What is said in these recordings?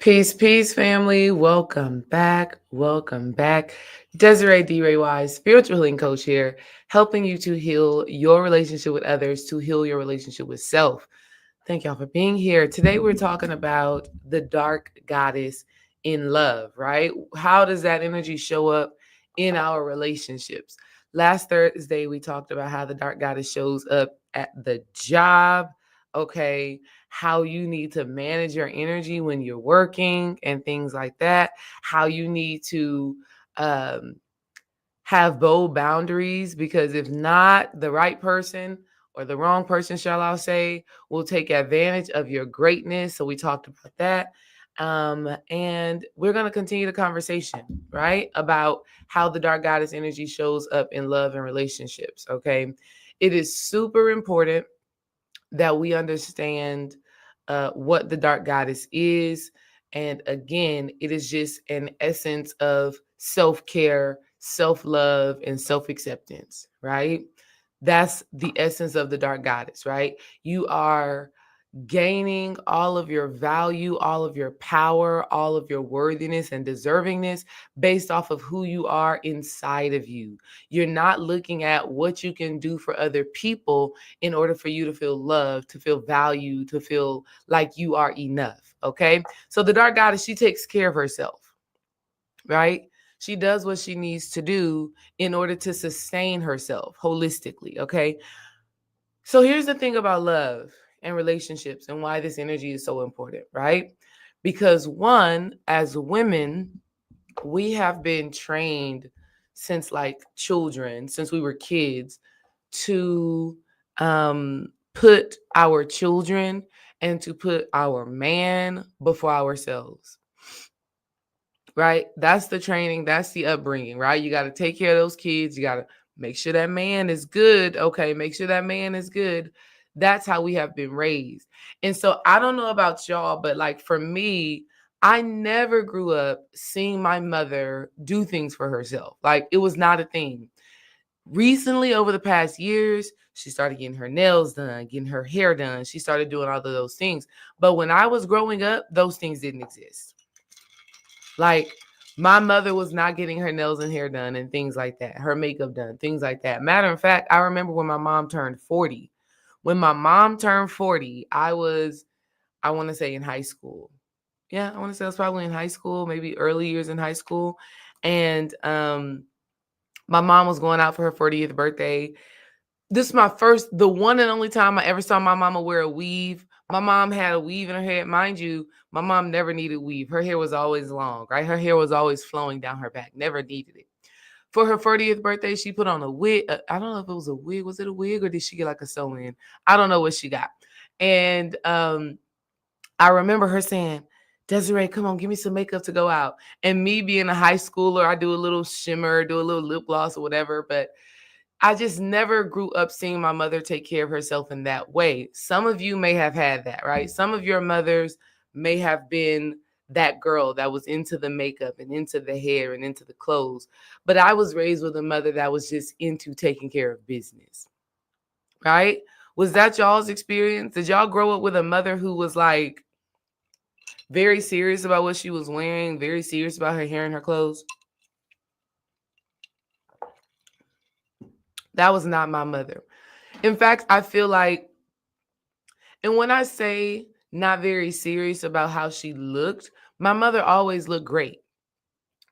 Peace, peace, family. Welcome back. Welcome back. Desiree D. Ray Wise, spiritual healing coach here, helping you to heal your relationship with others, to heal your relationship with self. Thank y'all for being here. Today, we're talking about the dark goddess in love, right? How does that energy show up in our relationships? Last Thursday, we talked about how the dark goddess shows up at the job, okay? How you need to manage your energy when you're working and things like that. How you need to um, have bold boundaries, because if not, the right person or the wrong person, shall I say, will take advantage of your greatness. So we talked about that. And we're going to continue the conversation, right? About how the dark goddess energy shows up in love and relationships. Okay. It is super important that we understand what the dark goddess is. And again, it is just an essence of self care, self love, and self acceptance, right? That's the essence of the dark goddess, right? You are gaining all of your value, all of your power, all of your worthiness and deservingness based off of who you are inside of you. You're not looking at what you can do for other people in order for you to feel loved, to feel valued, to feel like you are enough. Okay. So the dark goddess, she takes care of herself, right? She does what she needs to do in order to sustain herself holistically. Okay. So here's the thing about love and relationships and why this energy is so important, right? Because one, as women, we have been trained since like children, since we were kids, to put our children and to put our man before ourselves, right? That's the training, that's the upbringing, right? You got to take care of those kids. You got to make sure that man is good. Okay, make sure that man is good. That's how we have been raised. And so I don't know about y'all, but like for me, I never grew up seeing my mother do things for herself. Like it was not a thing. Recently, over the past years, she started getting her nails done, getting her hair done. She started doing all of those things. But when I was growing up, those things didn't exist. Like my mother was not getting her nails and hair done and things like that, her makeup done, things like that. Matter of fact, I remember when my mom turned 40. When my mom turned 40, I want to say in high school. Yeah, I want to say I was probably in high school, maybe early years in high school. And my mom was going out for her 40th birthday. This is the one and only time I ever saw my mama wear a weave. My mom had a weave in her head. Mind you, my mom never needed weave. Her hair was always long, right? Her hair was always flowing down her back, never needed it. For her 40th birthday, she put on a wig. I don't know if it was a wig. Was it a wig or did she get like a sew-in? I don't know what she got. And I remember her saying, Desiree, come on, give me some makeup to go out. And me being a high schooler, I do a little shimmer, do a little lip gloss or whatever. But I just never grew up seeing my mother take care of herself in that way. Some of you may have had that, right? Some of your mothers may have been that girl that was into the makeup and into the hair and into the clothes. But I was raised with a mother that was just into taking care of business, right? Was that y'all's experience? Did y'all grow up with a mother who was like very serious about what she was wearing, very serious about her hair and her clothes? That was not my mother. In fact, I feel like, and when I say not very serious about how she looked, my mother always looked great,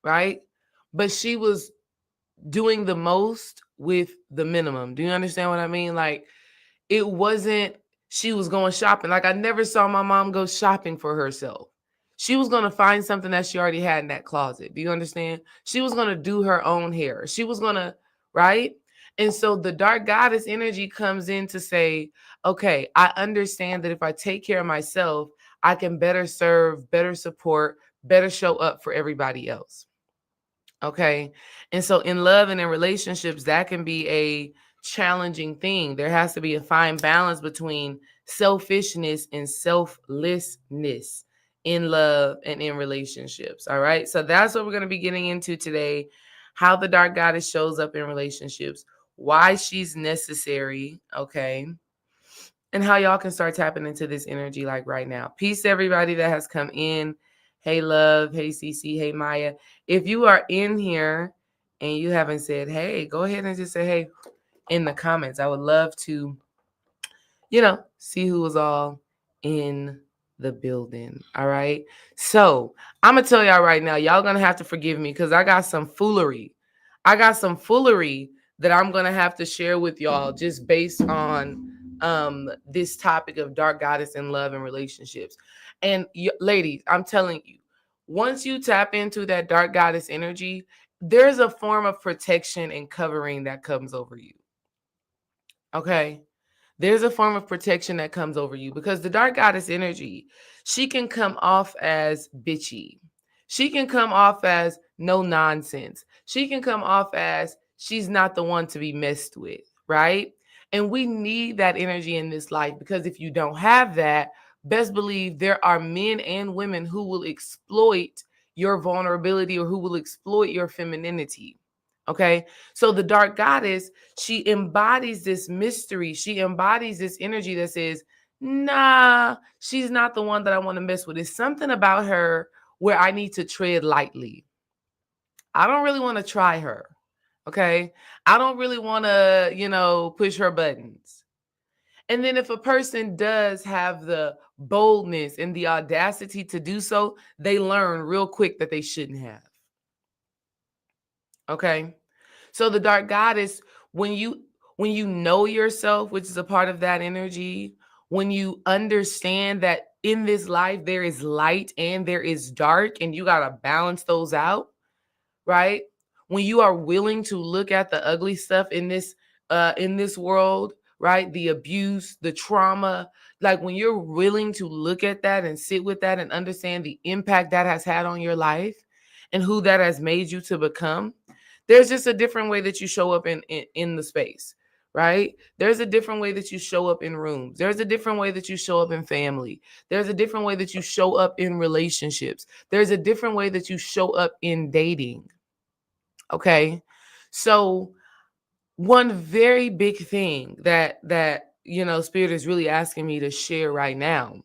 right? But she was doing the most with the minimum. Do you understand what I mean? Like, it wasn't, she was going shopping. Like, I never saw my mom go shopping for herself. She was going to find something that she already had in that closet. Do you understand? She was going to do her own hair. She was going to, right? And so the dark goddess energy comes in to say, okay, I understand that if I take care of myself, I can better serve, better support, better show up for everybody else. Okay. And so in love and in relationships, that can be a challenging thing. There has to be a fine balance between selfishness and selflessness in love and in relationships. All right. So that's what we're going to be getting into today: how the dark goddess shows up in relationships, why she's necessary. Okay. And how y'all can start tapping into this energy like right now. Peace to everybody that has come in. Hey, Love. Hey, CC. Hey, Maya. If you are in here and you haven't said hey, go ahead and just say hey in the comments. I would love to, see who was all in the building. All right. So I'm going to tell y'all right now, y'all going to have to forgive me because I got some foolery. I got some foolery that I'm going to have to share with y'all just based on this topic of dark goddess and love and relationships. And ladies, I'm telling you, once you tap into that dark goddess energy, there's a form of protection and covering that comes over you. Okay. There's a form of protection that comes over you because the dark goddess energy, she can come off as bitchy. She can come off as no nonsense. She can come off as she's not the one to be messed with, right? And we need that energy in this life because if you don't have that, best believe there are men and women who will exploit your vulnerability or who will exploit your femininity. Okay. So the dark goddess, she embodies this mystery. She embodies this energy that says, nah, she's not the one that I want to mess with. It's something about her where I need to tread lightly. I don't really want to try her. Okay. I don't really want to, push her buttons. And then if a person does have the boldness and the audacity to do so, they learn real quick that they shouldn't have. Okay. So the dark goddess, when you know yourself, which is a part of that energy, when you understand that in this life there is light and there is dark and you got to balance those out, right? When you are willing to look at the ugly stuff in this world, right? The abuse, the trauma, like when you're willing to look at that and sit with that and understand the impact that has had on your life and who that has made you to become, there's just a different way that you show up in the space, right? There's a different way that you show up in rooms. There's a different way that you show up in family. There's a different way that you show up in relationships. There's a different way that you show up in dating. Okay. So one very big thing that Spirit is really asking me to share right now,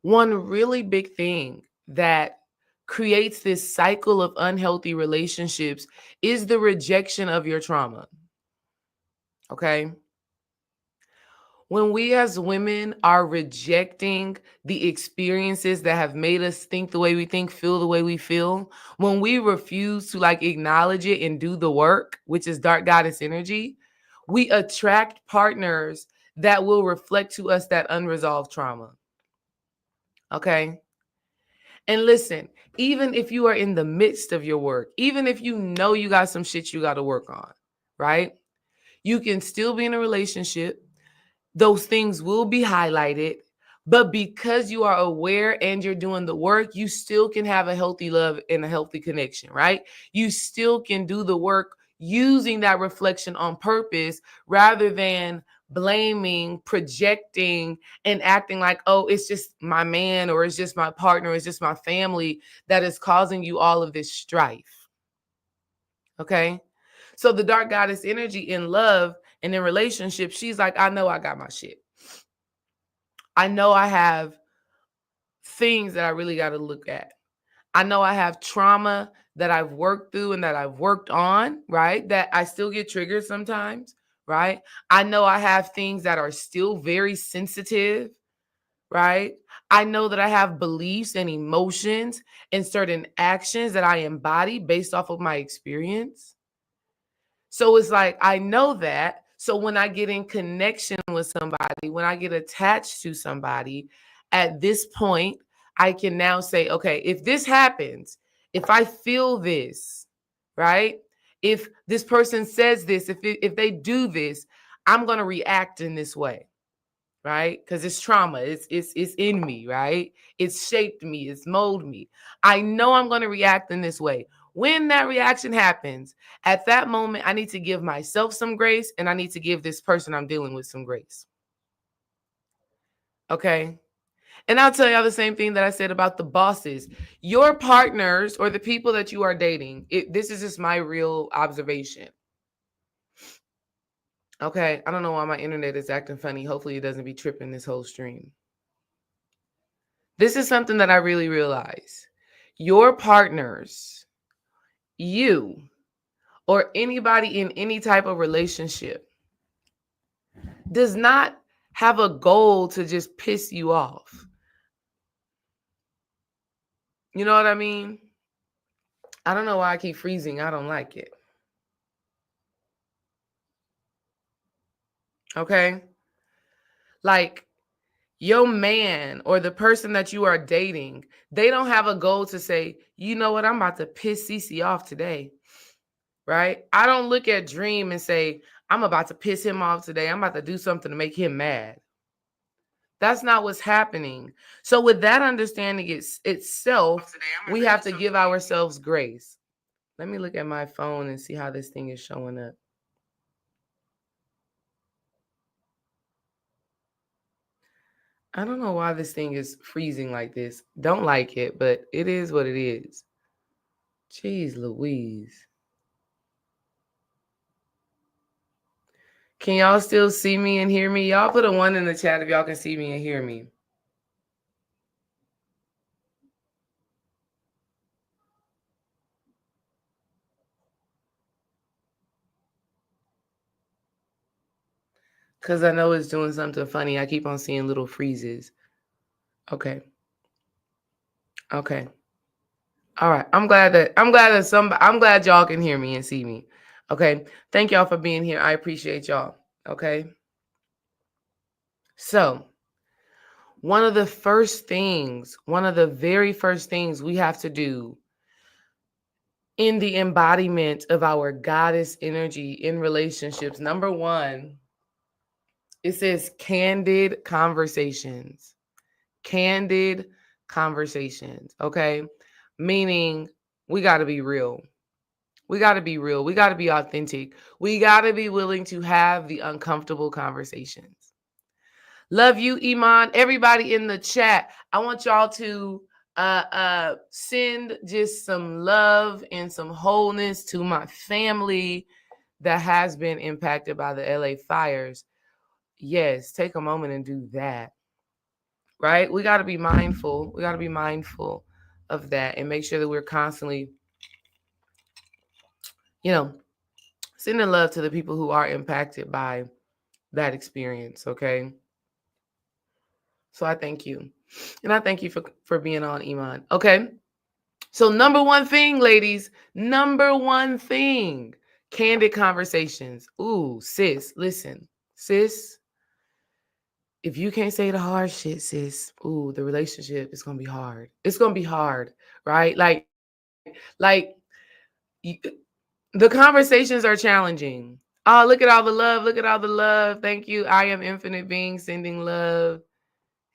one really big thing that creates this cycle of unhealthy relationships is the rejection of your trauma. Okay. When we as women are rejecting the experiences that have made us think the way we think, feel the way we feel, when we refuse to acknowledge it and do the work, which is dark goddess energy, we attract partners that will reflect to us that unresolved trauma. Okay. And listen, even if you are in the midst of your work, even if you know you got some shit you got to work on, right? You can still be in a relationship. Those things will be highlighted, but because you are aware and you're doing the work, you still can have a healthy love and a healthy connection, right? You still can do the work using that reflection on purpose rather than blaming, projecting, and acting like, oh, it's just my man or it's just my partner, or it's just my family that is causing you all of this strife. Okay. So the dark goddess energy in love and in relationships, she's like, I know I got my shit. I know I have things that I really got to look at. I know I have trauma that I've worked through and that I've worked on, right? That I still get triggered sometimes, right? I know I have things that are still very sensitive, right? I know that I have beliefs and emotions and certain actions that I embody based off of my experience. So it's like, I know that. So when I get in connection with somebody, when I get attached to somebody, at this point, I can now say, okay, if this happens, if I feel this, right? If this person says this, if they do this, I'm going to react in this way, right? Because it's trauma. It's in me, right? It's shaped me. It's molded me. I know I'm going to react in this way. When that reaction happens, at that moment, I need to give myself some grace and I need to give this person I'm dealing with some grace. Okay. And I'll tell y'all the same thing that I said about the bosses. Your partners or the people that you are dating, this is just my real observation. Okay. I don't know why my internet is acting funny. Hopefully it doesn't be tripping this whole stream. This is something that I really realize. Your partners, you, or anybody in any type of relationship does not have a goal to just piss you off. You know what I mean? I don't know why I keep freezing. I don't like it. Okay? Like, your man or the person that you are dating, they don't have a goal to say, you know what, I'm about to piss Cece off today. Right? I don't look at Dream and say, I'm about to piss him off today. I'm about to do something to make him mad. That's not what's happening. So with that understanding itself, we have to give ourselves grace. Let me look at my phone and see how this thing is showing up. I don't know why this thing is freezing like this. Don't like it, but it is what it is. Jeez Louise. Can y'all still see me and hear me? Y'all put a 1 in the chat if y'all can see me and hear me. Because I know it's doing something funny. I keep on seeing little freezes. Okay. Okay. All right. I'm glad that y'all can hear me and see me. Okay. Thank y'all for being here. I appreciate y'all. Okay. So, one of the very first things we have to do in the embodiment of our goddess energy in relationships, number 1, it says candid conversations. Candid conversations. Okay. Meaning we got to be real. We got to be real. We got to be authentic. We got to be willing to have the uncomfortable conversations. Love you, Iman. Everybody in the chat, I want y'all to send just some love and some wholeness to my family that has been impacted by the LA fires. Yes, take a moment and do that. Right? We got to be mindful. We got to be mindful of that and make sure that we're constantly, sending love to the people who are impacted by that experience. Okay. So I thank you. And I thank you for being on, Iman. Okay. So number 1 thing, ladies, number 1 thing, candid conversations. Ooh, sis, listen, sis, if you can't say the hard shit, sis, ooh, the relationship is going to be hard. It's going to be hard, right? The conversations are challenging. Oh, look at all the love. Look at all the love. Thank you. I am infinite being sending love.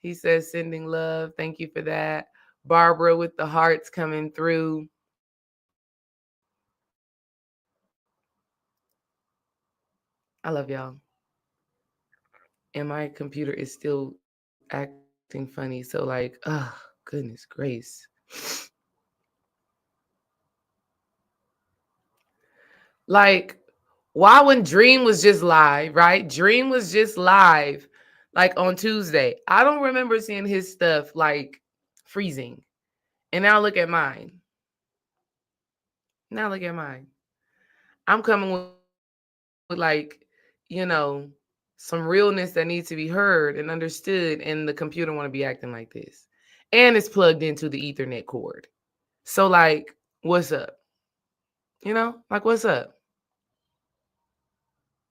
He says sending love. Thank you for that. Barbara with the hearts coming through. I love y'all. And my computer is still acting funny. So goodness grace. Like, why when Dream was just live, right? Dream was just live, like on Tuesday. I don't remember seeing his stuff like freezing. And now look at mine. Now look at mine. I'm coming with some realness that needs to be heard and understood, and the computer want to be acting like this. And it's plugged into the Ethernet cord. So what's up? What's up?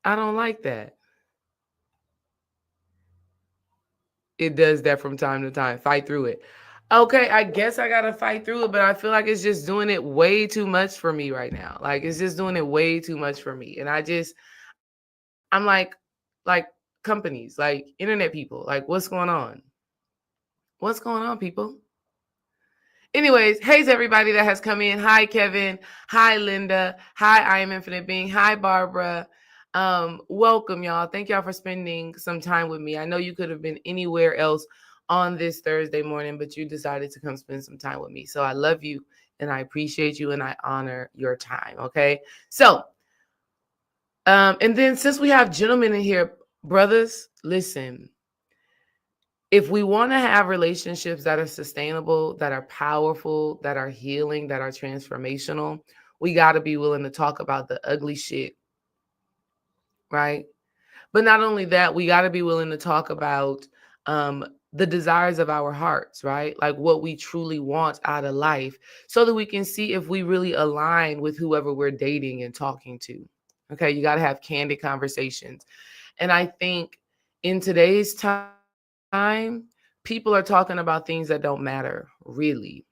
I don't like that. It does that from time to time. Fight through it. Okay, I guess I gotta fight through it, but I feel like it's just doing it way too much for me right now. Like it's just doing it way too much for me. And I'm like companies, like internet people, like what's going on? What's going on, people? Anyways, hey to everybody that has come in. Hi, Kevin. Hi, Linda. Hi, I am Infinite Being. Hi, Barbara. Welcome, y'all. Thank y'all for spending some time with me. I know you could have been anywhere else on this Thursday morning, but you decided to come spend some time with me. So I love you and I appreciate you and I honor your time. Okay. So, and then since we have gentlemen in here, brothers, listen, If we want to have relationships that are sustainable, that are powerful, that are healing, that are transformational, we got to be willing to talk about the ugly shit, right? But not only that, we got to be willing to talk about um, the desires of our hearts, right? Like what we truly want out of life, so that we can see if we really align with whoever we're dating and talking to. Okay, you got to have candid conversations. And I think in today's time, people are talking about things that don't matter, really.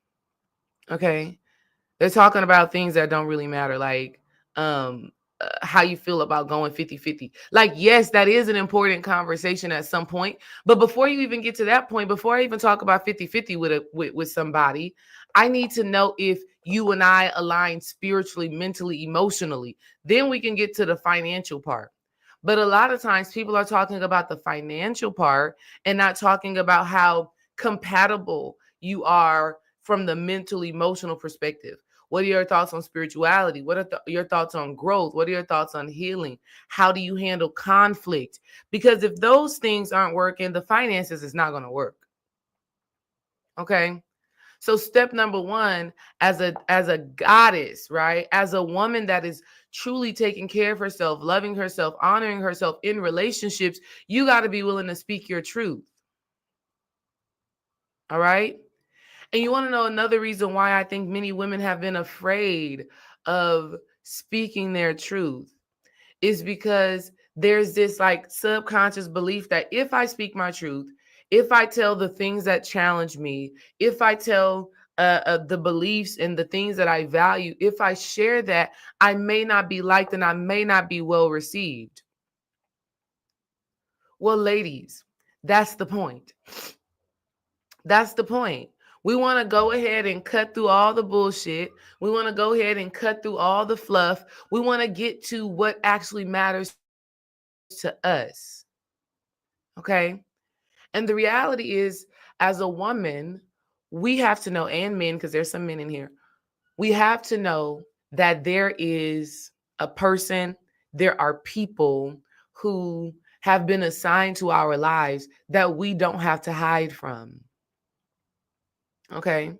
Okay, they're talking about things that don't really matter, like um how you feel about going 50-50. Like, yes, that is an important conversation at some point, but before you even get to that point, before I even talk about 50-50 with somebody, I need to know if you and I align spiritually, mentally, emotionally. Then we can get to the financial part. But a lot of times people are talking about the financial part and not talking about how compatible you are from the mental, emotional perspective. What are your thoughts on spirituality? What are your thoughts on growth? What are your thoughts on healing? How do you handle conflict? Because if those things aren't working, the finances is not going to work. Okay? So step number 1, as a goddess, right? As a woman that is truly taking care of herself, loving herself, honoring herself in relationships, you got to be willing to speak your truth. All right? And you want to know another reason why I think many women have been afraid of speaking their truth is because there's this like subconscious belief that if I speak my truth, if I tell the things that challenge me, if I tell the beliefs and the things that I value, if I share that, I may not be liked and I may not be well received. Well, ladies, that's the point. That's the point. We want to go ahead and cut through all the bullshit. We want to go ahead and cut through all the fluff. We want to get to what actually matters to us. Okay? And the reality is, as a woman, we have to know, and men, because there's some men in here, we have to know that there is a person, there are people who have been assigned to our lives that we don't have to hide from. Okay?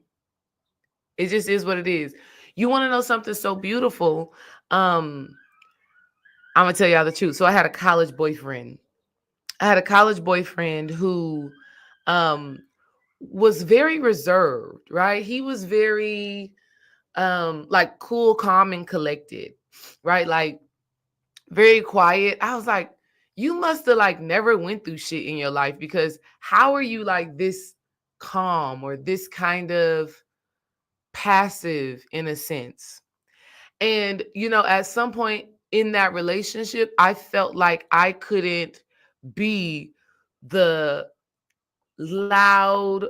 It just is what it is. You want to know something so beautiful? Um, I'm gonna tell y'all the truth. So I had a college boyfriend. Who um was very reserved, right? He was very like cool, calm, and collected, right? Like very quiet. I was like, you must have like never went through shit in your life, because how are you like this calm or this kind of passive in a sense? And, at some point in that relationship, I felt like I couldn't be the loud,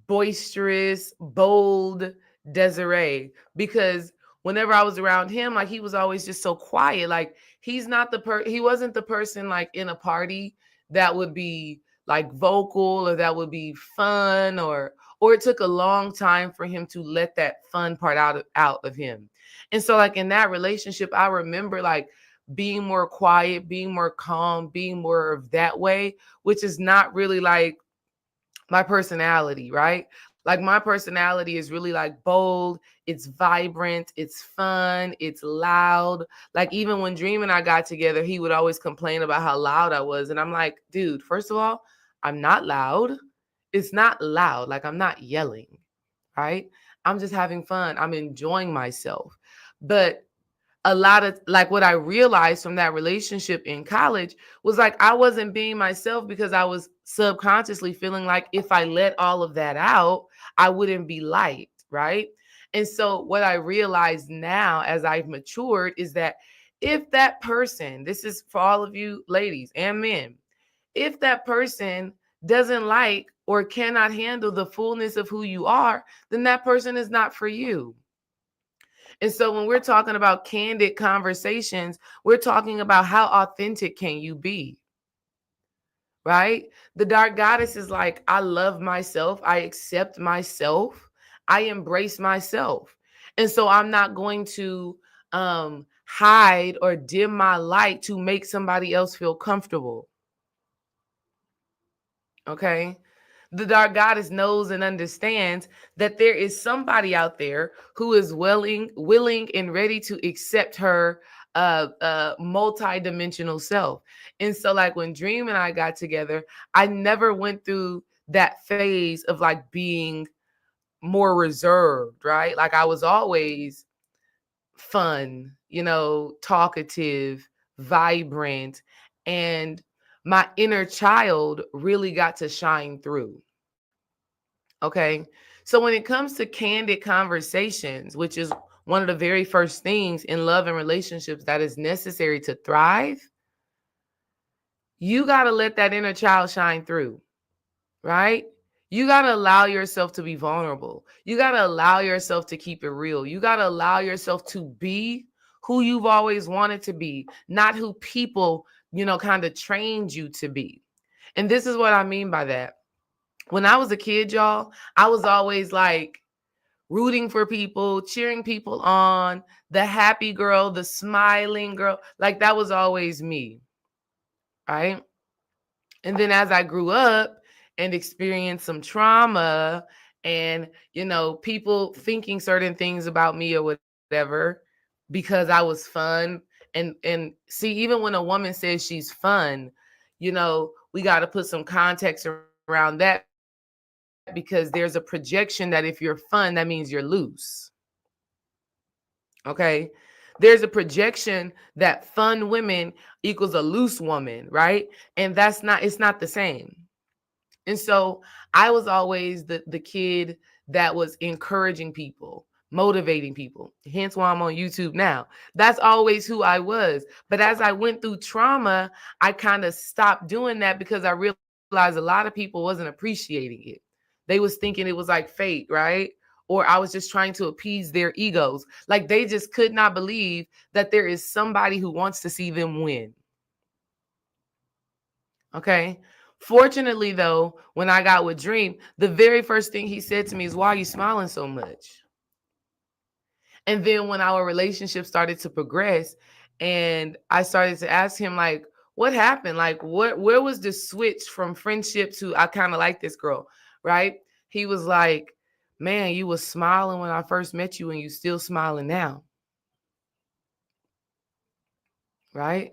boisterous, bold Desiree, because whenever I was around him, like he was always just so quiet. Like he wasn't the person like in a party that would be like vocal or that would be fun, or it took a long time for him to let that fun part out of him. And so like in that relationship, I remember like being more quiet, being more calm, being more of that way, which is not really like my personality, right? Like my personality is really like bold, it's vibrant, it's fun, it's loud. Like even when Dream and I got together, he would always complain about how loud I was. And I'm like, dude, first of all, I'm not loud. It's not loud. Like I'm not yelling, right? I'm just having fun. I'm enjoying myself. But a lot of like what I realized from that relationship in college was like I wasn't being myself because I was subconsciously feeling like if I let all of that out, I wouldn't be liked, right? And so what I realized now as I've matured is that if that person, this is for all of you ladies and men, if that person doesn't like or cannot handle the fullness of who you are, then that person is not for you. And so when we're talking about candid conversations, we're talking about how authentic can you be, right? The dark goddess is like, I love myself. I accept myself. I embrace myself. And so I'm not going to hide or dim my light to make somebody else feel comfortable. Okay. The dark goddess knows and understands that there is somebody out there who is willing and ready to accept her multi-dimensional self. And so like when Dream and I got together, I never went through that phase of like being more reserved, right? Like I was always fun, talkative, vibrant, and my inner child really got to shine through. Okay. So when it comes to candid conversations, which is one of the very first things in love and relationships that is necessary to thrive, you got to let that inner child shine through, right? You got to allow yourself to be vulnerable. You got to allow yourself to keep it real. You got to allow yourself to be who you've always wanted to be, not who people, kind of trained you to be. And this is what I mean by that. When I was a kid, y'all, I was always like rooting for people, cheering people on, the happy girl, the smiling girl. Like that was always me, right? And then as I grew up and experienced some trauma and, people thinking certain things about me or whatever because I was fun. And see, even when a woman says she's fun, we got to put some context around that because there's a projection that if you're fun, that means you're loose. Okay. There's a projection that fun women equals a loose woman, right? And it's not the same. And so I was always the kid that was encouraging people, motivating people. Hence why I'm on YouTube now. That's always who I was. But as I went through trauma, I kind of stopped doing that because I realized a lot of people wasn't appreciating it. They was thinking it was like fate, right? Or I was just trying to appease their egos. Like they just could not believe that there is somebody who wants to see them win. Okay. Fortunately, though, when I got with Dream, the very first thing he said to me is, "Why are you smiling so much?" And then when our relationship started to progress and I started to ask him, like, what happened? Like, where was the switch from friendship to I kind of like this girl, right? He was like, "Man, you was smiling when I first met you and you still smiling now." Right?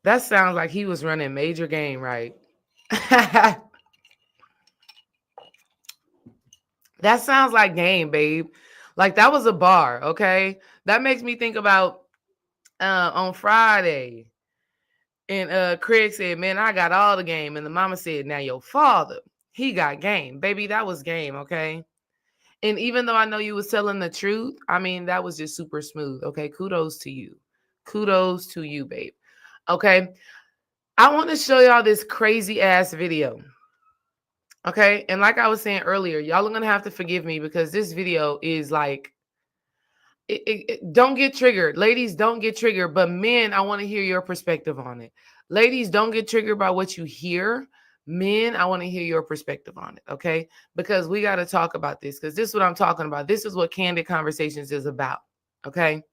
That sounds like he was running major game, right? That sounds like game, babe. Like that was a bar, okay? That makes me think about on Friday. And Craig said, "Man, I got all the game." And the mama said, "Now your father, he got game." Baby, that was game, okay? And even though I know you was telling the truth, I mean, that was just super smooth, okay? Kudos to you. Kudos to you, babe. Okay? I want to show y'all this crazy ass video. Okay? And like I was saying earlier, y'all are going to have to forgive me because this video is like, don't get triggered. Ladies, don't get triggered. But men, I want to hear your perspective on it. Ladies, don't get triggered by what you hear. Men, I want to hear your perspective on it. Okay. Because we got to talk about this because this is what I'm talking about. This is what Candid Conversations is about. Okay.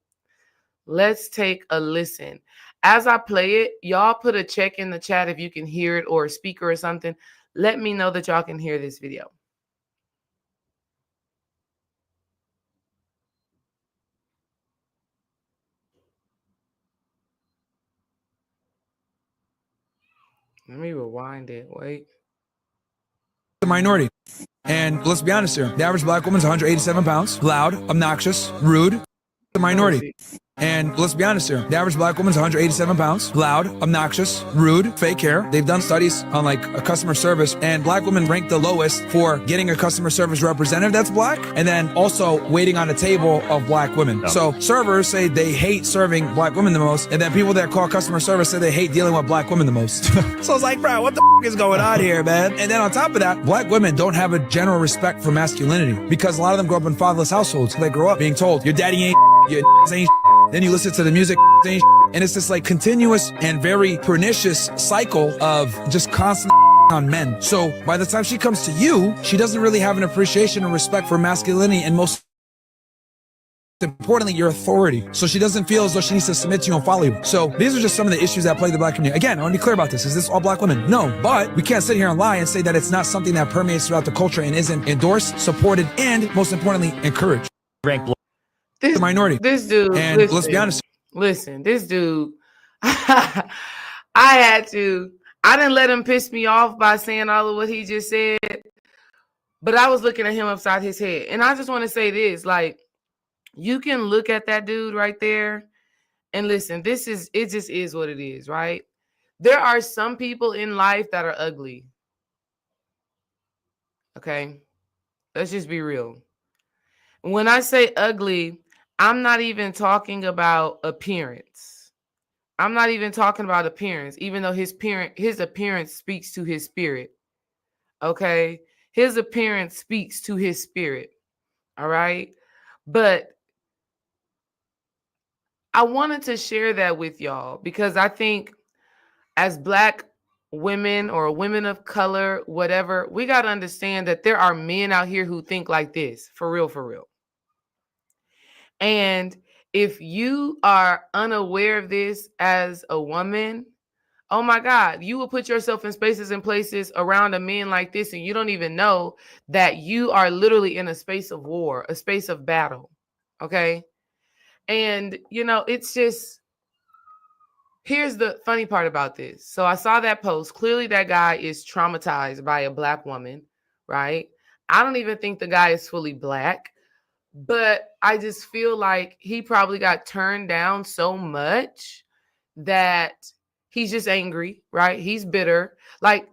Let's take a listen. As I play it, y'all put a check in the chat if you can hear it or a speaker or something. Let me know that y'all can hear this video. Let me rewind it. Wait. The minority. And let's be honest here. The average black woman's 187 pounds, loud, obnoxious, rude. The minority. And let's be honest here. The average black woman's 187 pounds, loud, obnoxious, rude, fake hair. They've done studies on like a customer service, and black women rank the lowest for getting a customer service representative that's black, and then also waiting on a table of black women. Yeah. So servers say they hate serving black women the most, and then people that call customer service say they hate dealing with black women the most. So it's like, bro, what the is going on here, man? And then on top of that, black women don't have a general respect for masculinity because a lot of them grow up in fatherless households. They grow up being told, your daddy ain't your ain't then you listen to the music and it's this like continuous and very pernicious cycle of just constant on men. So by the time she comes to you, she doesn't really have an appreciation or respect for masculinity, and most importantly, your authority. So she doesn't feel as though she needs to submit to you and follow you. So these are just some of the issues that plague the black community. Again, I want to be clear about this. Is this all black women? No, but we can't sit here and lie and say that it's not something that permeates throughout the culture and isn't endorsed, supported, and most importantly, encouraged. The minority. This dude, and listen, let's be honest. Listen, this dude, I didn't let him piss me off by saying all of what he just said, but I was looking at him upside his head. And I just want to say this, like, you can look at that dude right there and listen, it just is what it is, right? There are some people in life that are ugly. Okay? Let's just be real. When I say ugly, I'm not even talking about appearance. I'm not even talking about appearance, even though his appearance speaks to his spirit. Okay? His appearance speaks to his spirit. All right? But I wanted to share that with y'all because I think as black women or women of color, whatever, we got to understand that there are men out here who think like this, for real, for real. And if you are unaware of this as a woman, oh my God, you will put yourself in spaces and places around a man like this, and you don't even know that you are literally in a space of war, a space of battle. Okay. And, it's just, here's the funny part about this. So I saw that post. Clearly, that guy is traumatized by a black woman, right? I don't even think the guy is fully black, but I just feel like he probably got turned down so much that he's just angry, right? He's bitter. Like,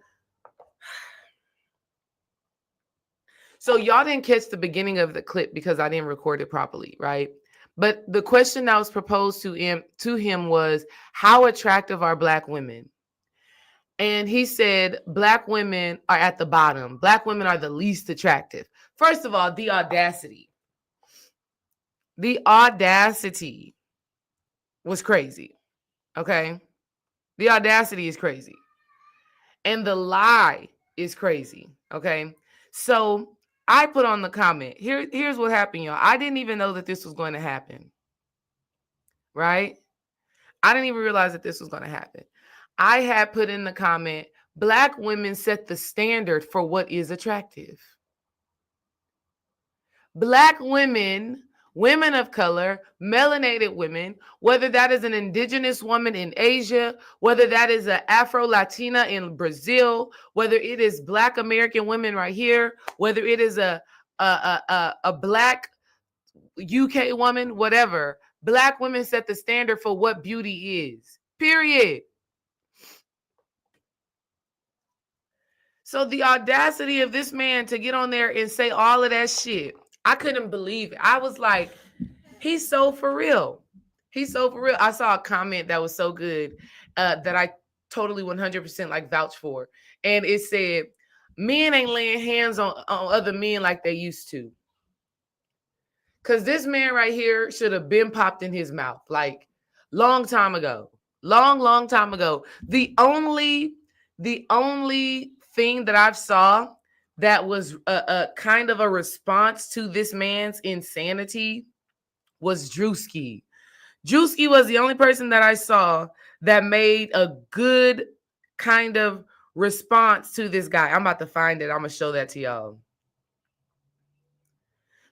so y'all didn't catch the beginning of the clip because I didn't record it properly, right? But the question that was proposed to him was, how attractive are black women? And he said, black women are at the bottom. Black women are the least attractive. First of all, the audacity. The audacity was crazy. Okay? The audacity is crazy. And the lie is crazy. Okay? So I put on the comment, here's what happened, y'all. I didn't even know that this was going to happen. Right? I didn't even realize that this was going to happen. I had put in the comment, black women set the standard for what is attractive. Black women, women of color, melanated women, whether that is an indigenous woman in Asia, whether that is an Afro-Latina in Brazil, whether it is black American women right here, whether it is a black UK woman, whatever, black women set the standard for what beauty is, period. So the audacity of this man to get on there and say all of that shit, I couldn't believe it. I was like, he's so for real. He's so for real. I saw a comment that was so good that I totally 100% like vouch for. And it said, men ain't laying hands on other men like they used to. Because this man right here should have been popped in his mouth like long time ago. Long time ago. The only thing that I've saw that was a kind of a response to this man's insanity was Drewski. Drewski was the only person that I saw that made a good kind of response to this guy. I'm about to find it. I'm going to show that to y'all.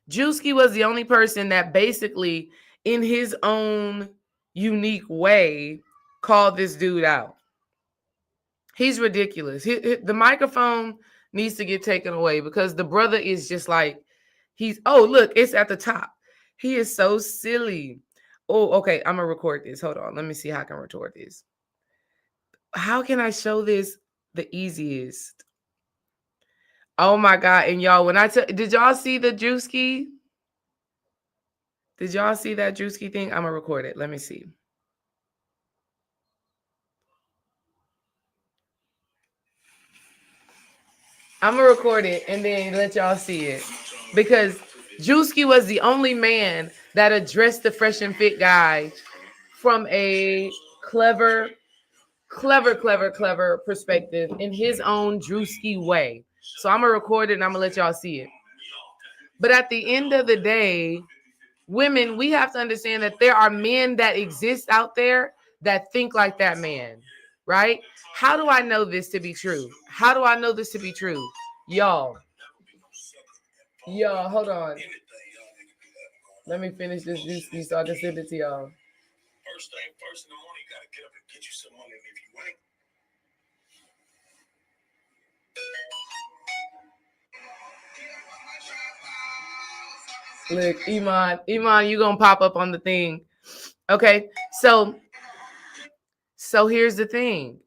Drewski was the only person that basically, in his own unique way, called this dude out. He's ridiculous. The microphone needs to get taken away because the brother is just like, oh, look, it's at the top. He is so silly. Oh, okay. I'm going to record this. Hold on. Let me see how I can record this. How can I show this the easiest? Oh my God. And y'all, did y'all see the Drewski? Did y'all see that Drewski thing? I'm going to record it. Let me see. I'm going to record it and then let y'all see it. Because Drewski was the only man that addressed the Fresh and Fit guy from a clever perspective in his own Drewski way. So I'm going to record it and I'm going to let y'all see it. But at the end of the day, Women, we have to understand that there are men that exist out there that think like that man, right? How do I know this to be true? How do I know this to be true? Y'all, hold on. Let me finish this juice so I can send it to y'all. First thing first in the morning, you gotta get up and get you some money. If you ain't, look, Iman, you gonna pop up on the thing. Okay, so here's the thing.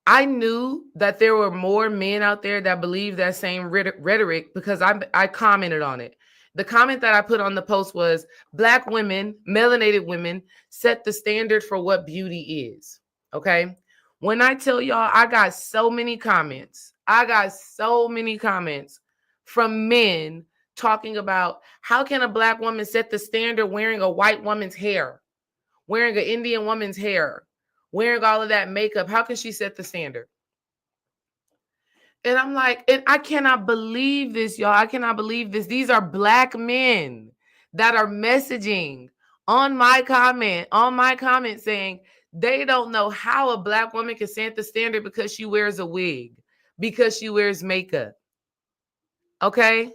I knew that there were more men out there that believe that same rhetoric because I commented on it. The comment that I put on the post was Black women, melanated women, set the standard for what beauty is. Okay. When I tell y'all, I got so many comments. From men talking about how can a Black woman set the standard wearing a white woman's hair, wearing an Indian woman's hair, wearing all of that makeup. How can she set the standard? And I'm like, and I cannot believe this, y'all. I cannot believe this. These are Black men that are messaging on my comment saying they don't know how a Black woman can set the standard because she wears a wig, because she wears makeup. Okay?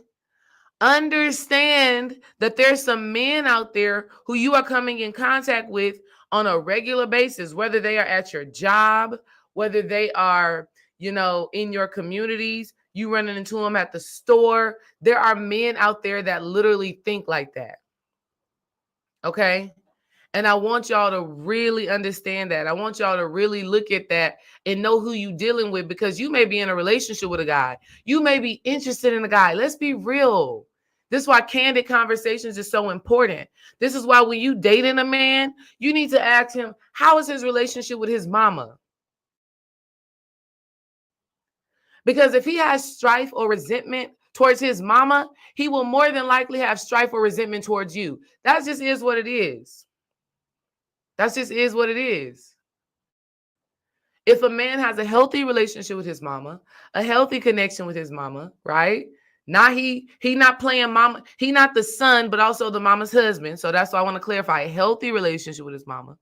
Understand that there's some men out there who you are coming in contact with on a regular basis, whether they are at your job, whether they are, in your communities, you running into them at the store. There are men out there that literally think like that. Okay? And I want y'all to really understand that. I want y'all to really look at that and know who you dealing with, because you may be in a relationship with a guy. You may be interested in a guy. Let's be real. This is why candid conversations is so important. This is why when you dating a man, you need to ask him, how is his relationship with his mama? Because if he has strife or resentment towards his mama, he will more than likely have strife or resentment towards you. That just is what it is. That just is what it is. If a man has a healthy relationship with his mama, a healthy connection with his mama, right? Not he not playing mama. He not the son, but also the mama's husband. So that's why I want to clarify a healthy relationship with his mama.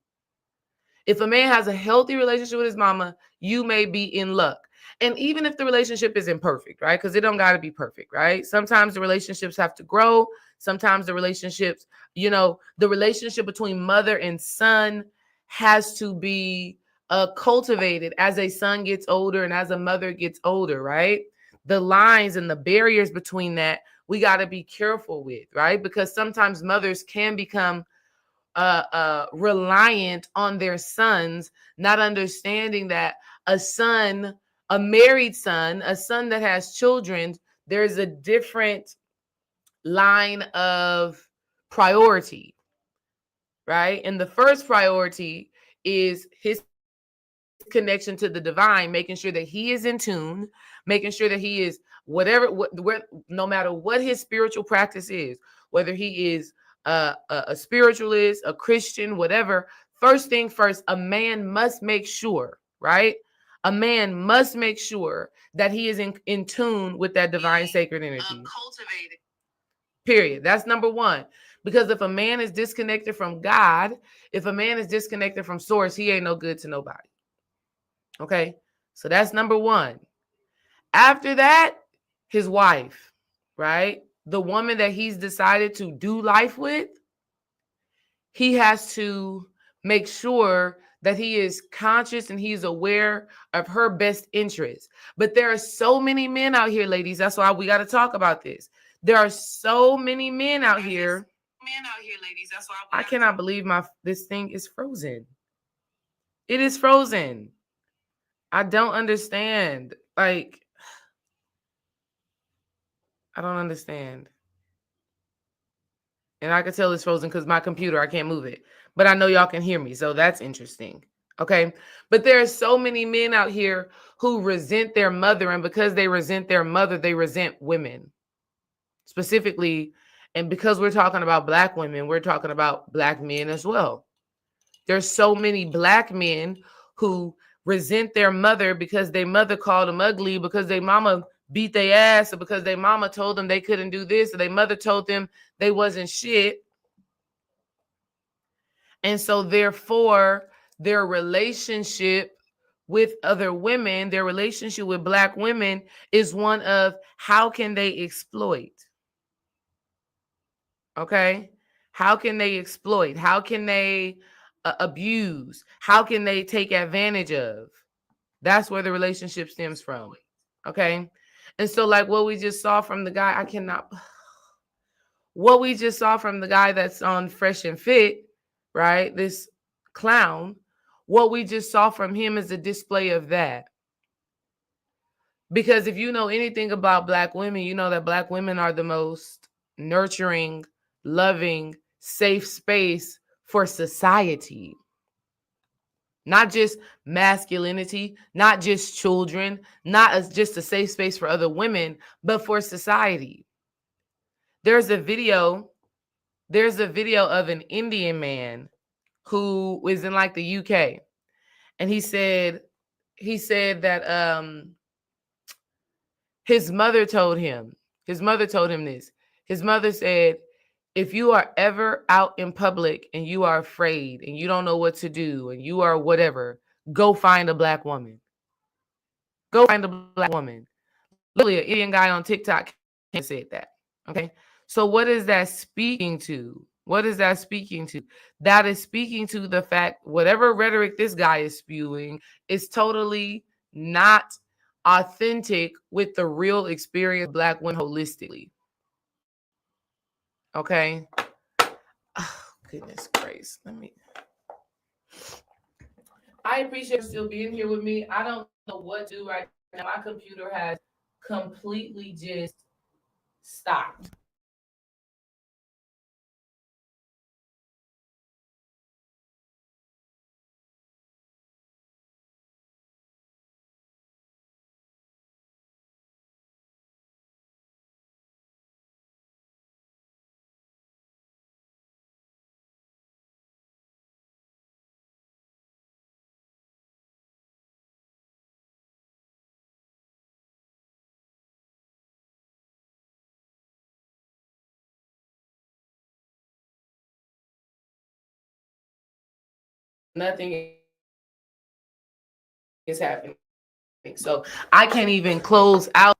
If a man has a healthy relationship with his mama, you may be in luck. And even if the relationship isn't perfect, right? Because it don't got to be perfect, right? Sometimes the relationships have to grow. Sometimes the relationships, the relationship between mother and son has to be cultivated as a son gets older and as a mother gets older, right? The lines and the barriers between that, we got to be careful with, right? Because sometimes mothers can become reliant on their sons, not understanding that a married son, a son that has children, there's a different line of priority, right? And the first priority is his connection to the divine, making sure that he is in tune, making sure that he is no matter what his spiritual practice is, whether he is a spiritualist, a Christian, whatever. First thing first, a man must make sure, right? A man must make sure that he is in tune with that divine sacred energy. Cultivated. Period. That's number one. Because if a man is disconnected from God, if a man is disconnected from source, he ain't no good to nobody. Okay? So that's number one. After that, his wife, right? The woman that he's decided to do life with, he has to make sure that he is conscious and he's aware of her best interests. But there are so many men out here, ladies. That's why we got to talk about this. There are so many men out here. Ladies. That's why I cannot believe this thing is frozen. It is frozen. I don't understand. Like, I don't understand. And I can tell it's frozen because my computer, I can't move it. But I know y'all can hear me, so that's interesting. Okay? But there are so many men out here who resent their mother, and because they resent their mother, they resent women. Specifically, and because we're talking about Black women, we're talking about Black men as well. There's so many Black men who resent their mother because their mother called them ugly, because their mama beat their ass, or because their mama told them they couldn't do this, or their mother told them they wasn't shit. And so therefore, their relationship with other women, their relationship with Black women is one of how can they exploit? Okay? How can they exploit? How can they abuse? How can they take advantage of? That's where the relationship stems from. Okay? And so, like what we just saw from the guy, what we just saw from the guy that's on Fresh and Fit, right? This clown, what we just saw from him is a display of that. Because if you know anything about Black women, you know that Black women are the most nurturing, loving, safe space for society. Not just masculinity, not just children, not as just a safe space for other women, but for society. There's a video of an Indian man who was in like the UK, and he said that his mother told him this. His mother said, if you are ever out in public and you are afraid and you don't know what to do and you are whatever, go find a Black woman. Go find a Black woman. Literally, an Indian guy on TikTok said that. Okay. So what is that speaking to? What is that speaking to? That is speaking to the fact whatever rhetoric this guy is spewing is totally not authentic with the real experience of Black women holistically. Okay. Oh, goodness grace. I appreciate you still being here with me. I don't know what to do right now. My computer has completely just stopped. Nothing is happening. So I can't even close out